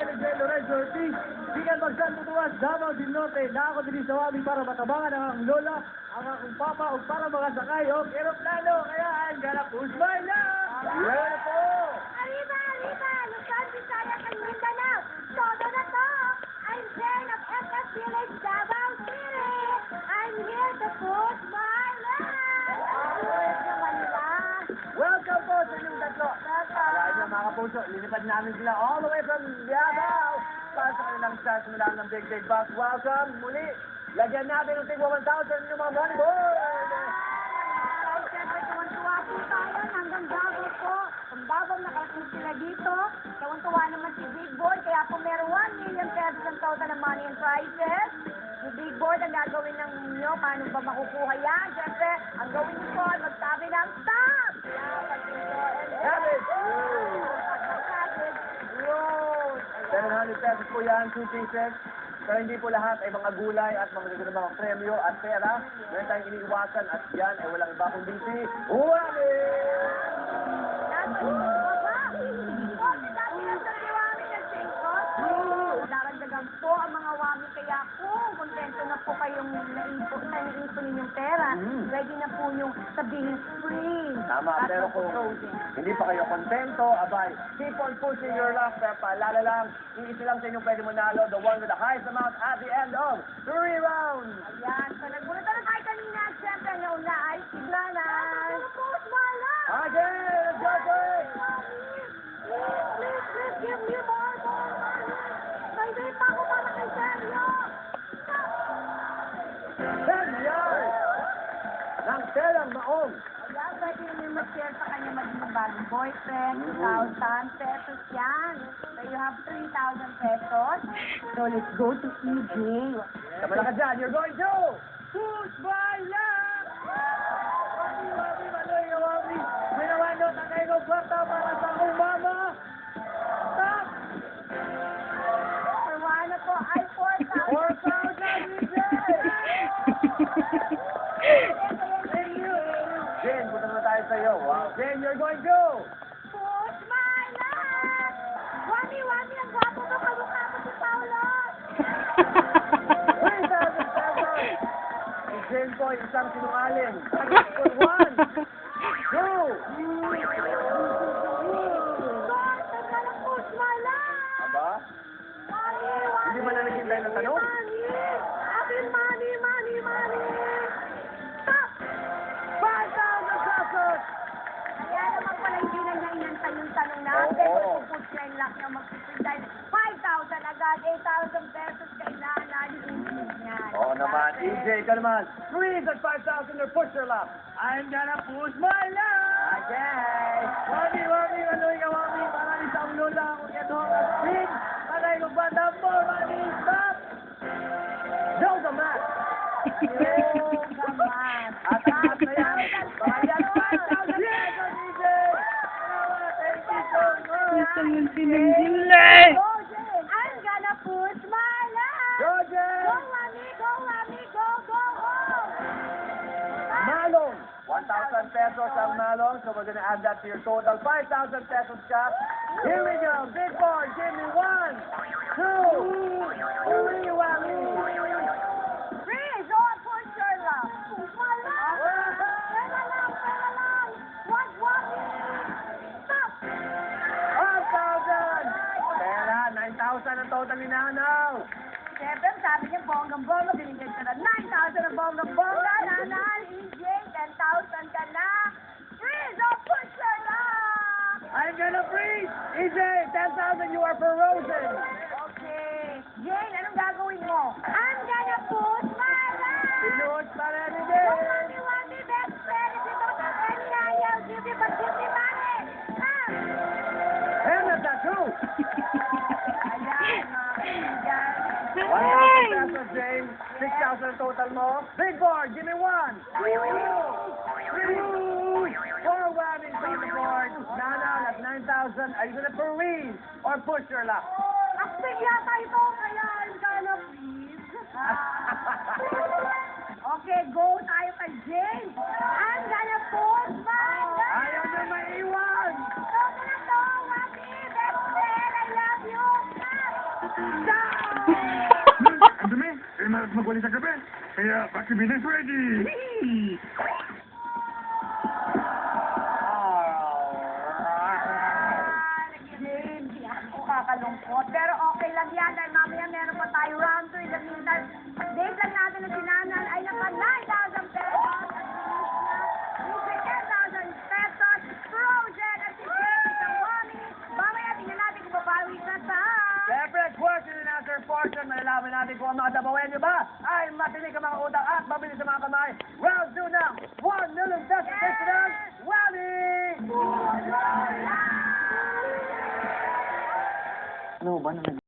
Lorenzo Ortiz, Sigan Magsanto Tuwas, Davao del Norte, na ako din sa Wabi para matabangan ang akong lola, ang akong papa, o para makasakay o aeroplano, kaya ang ganap Usmay na! Yan po! Arriba, arriba! Luzon, Visayas, and Mindanao! Todo na to! I'm Jen of FF Village, Davao City! I'm here to put my land! Sa Manila! Welcome po sa inyong tatlo! Alright na mga kapuso, lilipad namin sila all the way from Davao para sa kanilang start mula ng Big Big Box. Welcome muli! Lagyan natin ng tigwa 1,000 yung mga money board! Ay, siyempre, tuwan-tuwa po tayo hanggang Davao po. Kung Davao nakarating sila dito, tuwan-tuwa naman si Big Boy, kaya po meron 1 million pesos ang total ng money and prizes. Yung Big Boy, ang gagawin ng inyo, paano ba makukuha yan? Siyempre, ang gawin niyo po, magsabi ng stop! Kaya, pag ito, Savage! Yun! 700 pesos po yan, 2 pieces. Pero hindi po lahat ay mga gulay at mga mga premyo at pera. Meron tayong iniiwasan at yan ay walang iba kundi si Wami! Daragdagan po ang mga wami, kaya kung kontento na po kayong naipon ninyong pera, ready na po yung sabihin free. Tama, at pero kung frozen. hindi pa kayo kontento, abay, keep on pushing your luck, pero paalala lang, iisa lang sa inyong pwede manalo, the one with the highest amount at the end of 3 rounds! Ayan, so nagulat na tayo kanina, siyempre nauna ay si Glanan. Ano po, Smala? Okay, let's go for it! Please, give me more money. May pa ako para kay Sergio. 10 yards ng Terang Maong. Ayan, pwede nyo mag-share sa kanya maging bagong boyfriend, 2,000 pesos yan. So you have 3,000 pesos. So let's go to EJ. Kamala ka dyan, you're going to push by luck! Wami, maloy ka, Wami. Minawano, takay ng kwarta para sa akong mama. Stop! Perwana po ay 4,000. 4,000, DJ! Thank you! Jen, punta naman tayo sa iyo. Wow. Jen, you're going to Push my luck! Wami, ang gwapo mo, kamukha mo si Paolo. 3,000 pesos. Si Jen po, isang sinungaling. For 1, 2, Push my luck! Aba? Hindi ba na naghintay ng tanong? Money! Stop! 5,000 pesos! Kaya naman pala hindi na niya inantay yung tanong natin. Oo. Kung push na yung luck niya mag-push dahil 5,000 agad, 8,000 pesos kailangan i-increase niyan. Oo naman, EJ, ka naman. Freeze at 5,000 or push your luck. I'm gonna push my luck! Okay! Wami, maloy ka, Wami. Para isang lola akong gatong at spin. Patay ko ba na more money? Stop! Joe the man! Oh, come on. At taas na yan. Bayad 5,000 pesos, EJ! Thank you so much! Go, Jen. I'm gonna push my luck. Go, Jen! Go, Wami, go! Malong! 1,000 pesos ang malong, so we're gonna add that to your total. 5,000 pesos cap. Here we go. Big board. Give me 1, 2, 3, Wami. Freeze! Oh, push your luck. Push my luck. Pera lang. What, Wami? Stop. 5,000! Pera, 9,000 ang total ni Nanaw. Siyempre, sabi niya, bonggang-bongga, binigyan ka na 9,000 ang bonggang-bongga, nanal, EJ, 10,000 ka na. Freeze! Oh, push your luck! I'm gonna freeze! EJ, 10,000, you are frozen. Okay. Jane, anong gagawin mo? I'm gonna push my luck! Pinuhos pa rin ni Jane. Wami, best friend, if you don't have any ayaw, give me money! Ah! And that's not true. Ayan, mga kaibigan. 1,000 pesos, James. 6,000 ang total mo. Big board, give me 1, 2, 3, 4 whammies on the board. Nana, that's 9,000. Are you gonna freeze or push your luck? Acting yata ito, kaya I'm gonna freeze. Okay, go tayo kay Jane. I'm gonna push my luck! Ayaw na maiwan. Ito na to, Wami, best friend, I love you. Ang dumi. Eh, magwali sa gabi. Kaya, back to business ready. James, ako kakalungkot. Pero okay lang yan dahil mamaya meron pa tayo round 2 in the meantime. Update lang natin na si Nanan ay naka 9,000 pesos. Yung 10,000 pesos. Project at si James ang mami. Mamaya tingnan natin kung babawi siya sa... Siyempre, question and answer portion. Malalaman natin kung ang mga dabawen nyo ba ay matinig ang mga utak at mabilis sa mga kamay. Round 2 ng 1 million pesos personal. Wally! Ano ba na